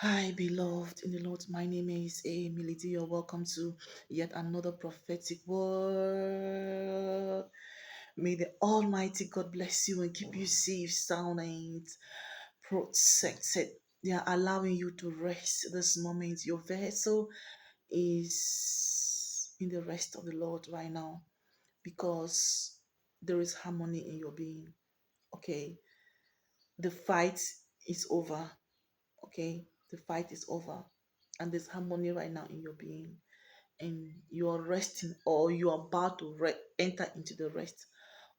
Hi, beloved in the Lord. My name is Emily. You're welcome to yet another prophetic word. May the Almighty God bless you and keep you safe, sound, and protected. They are allowing you to rest this moment. Your vessel is in the rest of the Lord right now because there is harmony in your being. Okay, the fight is over. Okay, the fight is over, and there's harmony right now in your being, and you are resting, or you are about to enter into the rest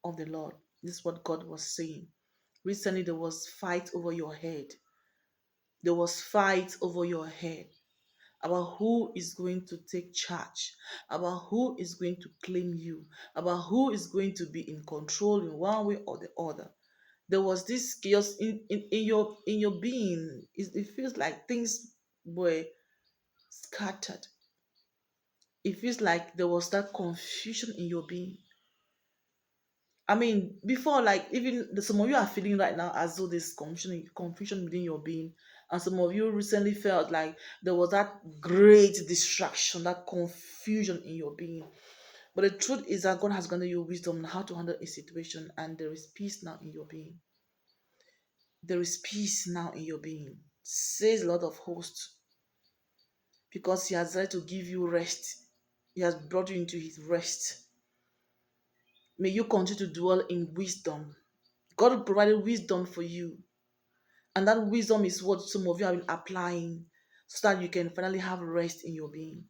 of the Lord. This is what God was saying. Recently, there was fight over your head. There was fight over your head about who is going to take charge, about who is going to claim you, about who is going to be in control in one way or the other. There was this chaos in your being. It feels like things were scattered. It feels like there was that confusion in your being. I mean, before, like, even some of you are feeling right now as though there's confusion within your being, and some of you recently felt like there was that great distraction, that confusion in your being. But the truth is that God has granted you wisdom on how to handle a situation, and there is peace now in your being. There is peace now in your being, says a lot of hosts, because He has tried to give you rest. He has brought you into His rest. May you continue to dwell in wisdom. God provided wisdom for you, and that wisdom is what some of you have been applying so that you can finally have rest in your being.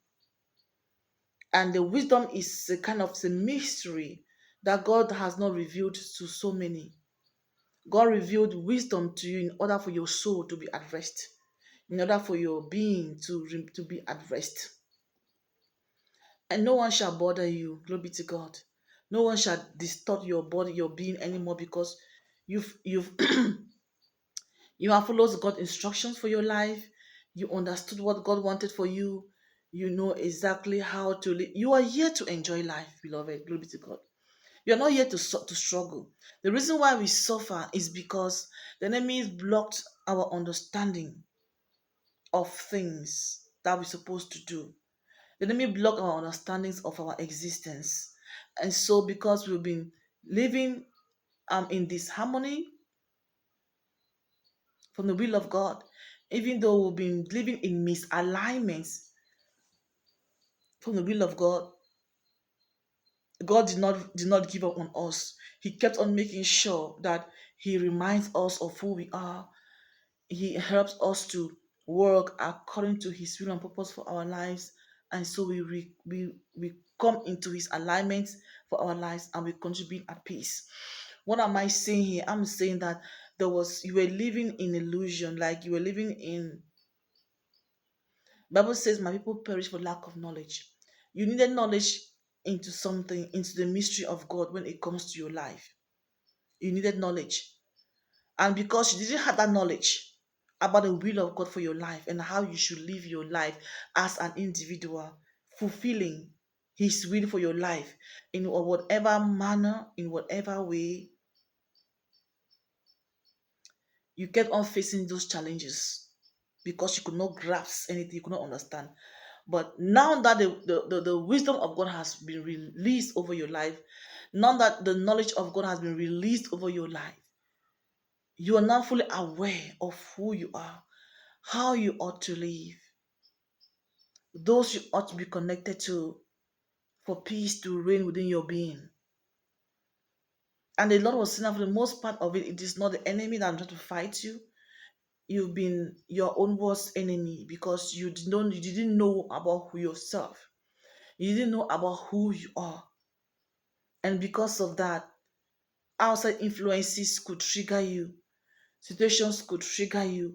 And the wisdom is a kind of a mystery that God has not revealed to so many. God revealed wisdom to you in order for your soul to be at rest, in order for your being to be at rest. And no one shall bother you. Glory be to God. No one shall distort your body, your being anymore, because you've you have followed God's instructions for your life. You understood what God wanted for you. You know exactly how to live. You are here to enjoy life, beloved. Glory be to God. You are not here to struggle. The reason why we suffer is because the enemy has blocked our understanding of things that we're supposed to do. The enemy block our understandings of our existence. And so because we've been living in disharmony from the will of God, even though we've been living in misalignments from the will of God, God did not give up on us. He kept on making sure that He reminds us of who we are. He helps us to work according to His will and purpose for our lives, and so we come into His alignment for our lives, and we contribute at peace. What am I saying here? I'm saying that you were living in illusion, like you were living in. Bible says, "My people perish for lack of knowledge." You needed knowledge into something, into the mystery of God when it comes to your life. You needed knowledge. And because you didn't have that knowledge about the will of God for your life and how you should live your life as an individual, fulfilling His will for your life in whatever manner, in whatever way, you kept on facing those challenges because you could not grasp anything, you could not understand. But now that the wisdom of God has been released over your life, now that the knowledge of God has been released over your life, you are now fully aware of who you are, how you ought to live, those you ought to be connected to for peace to reign within your being. And the Lord was saying that for the most part of it, it is not the enemy that I'm trying to fight you. You've been your own worst enemy because you didn't know about who yourself. You didn't know about who you are. And because of that, outside influences could trigger you, situations could trigger you.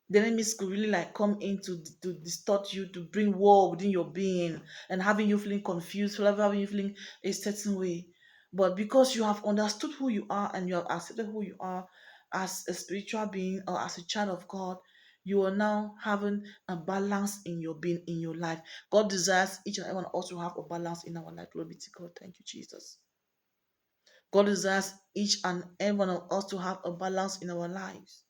The enemies could really like come in to distort you, to bring war within your being and having you feeling confused, having you feeling a certain way. But because you have understood who you are and you have accepted who you are as a spiritual being or as a child of God, you are now having a balance in your being, in your life. God desires each and everyone also to have a balance in our life. Glory be to God. Thank you, Jesus. God desires each and every one of us to have a balance in our lives.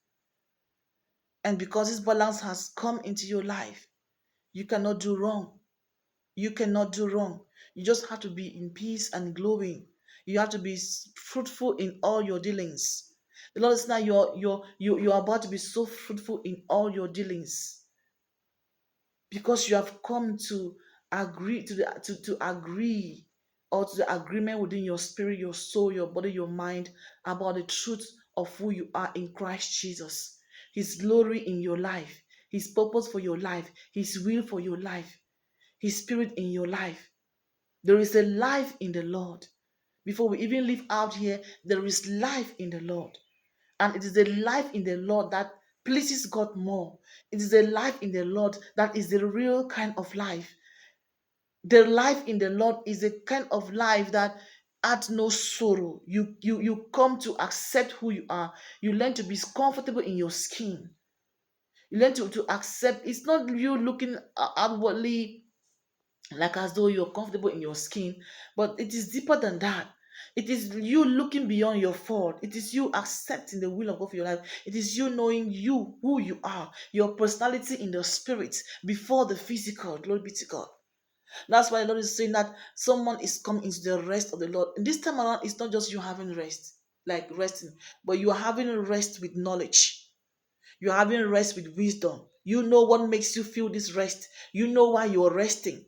And because this balance has come into your life, you cannot do wrong. You cannot do wrong. You just have to be in peace and glowing. You have to be fruitful in all your dealings. The Lord is now you're about to be so fruitful in all your dealings because you have come to agree to agree or to the agreement within your spirit, your soul, your body, your mind about the truth of who you are in Christ Jesus. His glory in your life, his purpose for your life, his will for your life, his spirit in your life. There is a life in the Lord. Before we even live out here, there is life in the Lord. And it is the life in the Lord that pleases God more. It is the life in the Lord that is the real kind of life. The life in the Lord is a kind of life that adds no sorrow. You come to accept who you are. You learn to be comfortable in your skin. You learn to accept. It's not you looking outwardly like as though you're comfortable in your skin, but it is deeper than that. It is you looking beyond your fault. It is you accepting the will of God for your life. It is you knowing you, who you are, your personality in the spirit before the physical. Glory be to God. That's why the Lord is saying that someone is coming into the rest of the Lord. And this time around, it's not just you having rest, like resting, but you are having rest with knowledge. You're having rest with wisdom. You know what makes you feel this rest. You know why you're resting.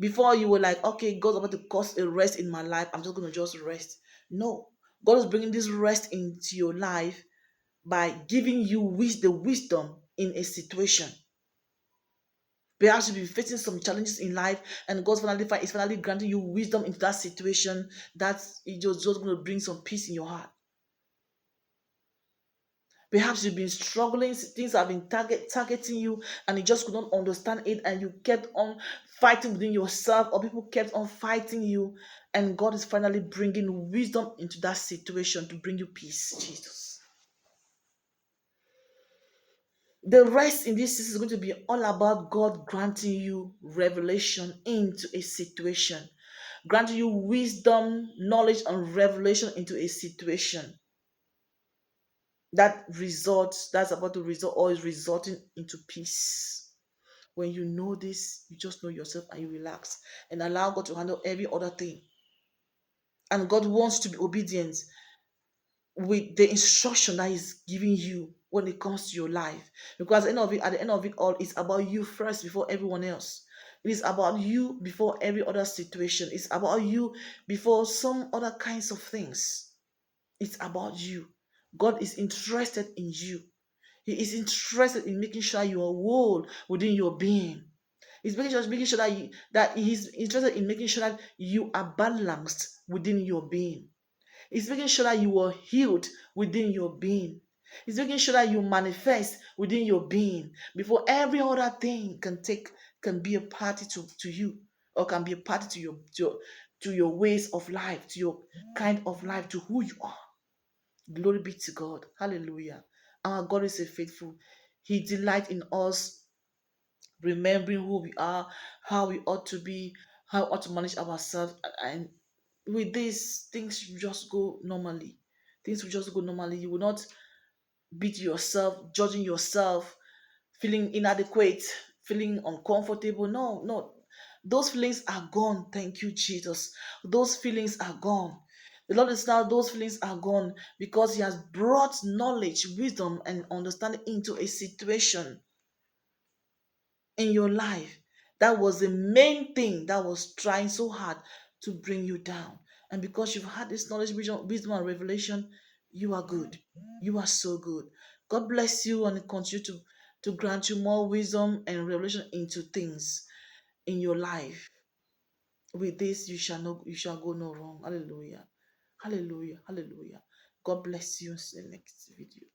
Before you were like, okay, God's about to cause a rest in my life. I'm just going to just rest. No. God is bringing this rest into your life by giving you the wisdom in a situation. Perhaps you've been facing some challenges in life, and is finally granting you wisdom into that situation that is just going to bring some peace in your heart. Perhaps you've been struggling, things have been targeting you, and you just could not understand it, and you kept on fighting within yourself, or people kept on fighting you, and God is finally bringing wisdom into that situation to bring you peace. Jesus. The rest in this season is going to be all about God granting you revelation into a situation, granting you wisdom, knowledge, and revelation into a situation that's about to result or is resulting into peace. When you know this, you just know yourself and you relax and allow God to handle every other thing. And God wants to be obedient with the instruction that He's giving you when it comes to your life. Because at the end of it all, it's about you first before everyone else. It is about you before every other situation. It's about you before some other kinds of things. It's about you. God is interested in you. He is interested in making sure you are whole within your being. He's making sure that he's interested in making sure that you are balanced within your being. He's making sure that you are healed within your being. He's making sure that you manifest within your being before every other thing can be a party to you, or can be a party to your ways of life, to your kind of life, to who you are. Glory be to God. Hallelujah. Our God is a faithful. He delights in us remembering who we are, how we ought to be, how we ought to manage ourselves. And with these things, you just go normally. Things will just go normally. You will not beat yourself, judging yourself, feeling inadequate, feeling uncomfortable. No, no. Those feelings are gone. Thank you, Jesus. Those feelings are gone. The Lord is now, those feelings are gone because He has brought knowledge, wisdom, and understanding into a situation in your life that was the main thing that was trying so hard to bring you down. And because you've had this knowledge, wisdom, and revelation, you are good. You are so good. God bless you and continue to grant you more wisdom and revelation into things in your life. With this, you shall go no wrong. Hallelujah. Hallelujah. Hallelujah. God bless you. See you next video.